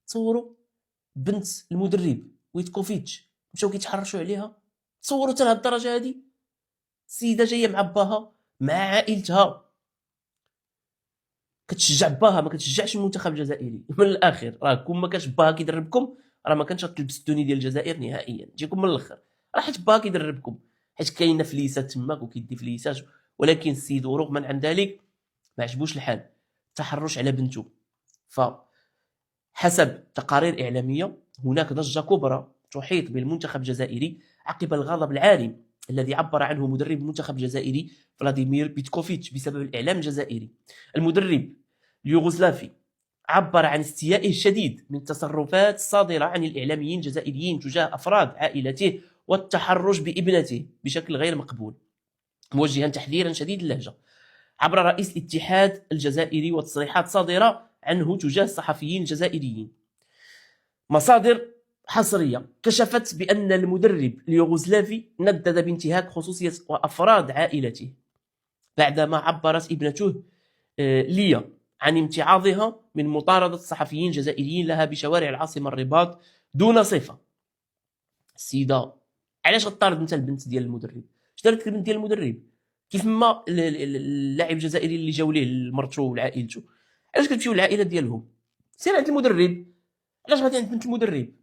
تصوروا بنت المدرب ويتكوفيتش مشاو كيتحرشوا عليها. تصوروا حتى لهاد الدرجه هادي، السيده جايه مع باها مع عائلتها كتشجع باها، ما كتشجعش المنتخب الجزائري. من الاخر راه كون ما كانش باها كيدربكم راه ما كانش غتلبس التوني ديال الجزائر نهائيا. نجيكم من الاخر، راه حيت باها كيدربكم، حيت كاينه فليسات تماك وكيدي فليسات. ولكن السيد ورغما عن ذلك ما عجبوش الحال، تحرش على بنته. فحسب تقارير اعلاميه هناك ضجه كبرى تحيط بالمنتخب الجزائري عقب الغضب العارم الذي عبر عنه مدرب المنتخب الجزائري فلاديمير بيتكوفيتش بسبب الاعلام الجزائري. المدرب اليوغوسلافي عبر عن استيائه الشديد من التصرفات الصادرة عن الإعلاميين الجزائريين تجاه أفراد عائلته والتحرش بابنته بشكل غير مقبول، موجها تحذيرا شديد اللهجة عبر رئيس الاتحاد الجزائري وتصريحات صادرة عنه تجاه الصحفيين الجزائريين. مصادر حصرية كشفت بأن المدرب اليوغوسلافي ندد بانتهاك خصوصية وأفراد عائلته بعدما عبرت ابنته ليا عن امتعاضها من مطاردة الصحفيين الجزائريين لها بشوارع العاصمة الرباط دون صفة. السيدة علاش غطارد انت البنت ديال المدرب؟ اش دارت البنت ديال المدرب؟ كيف ما اللاعب الجزائري اللي جاو ليه لمرته وعائلته، علاش كتمشيو للعائله ديالهم؟ سير عند المدرب. علاش غادي عند بنت المدرب؟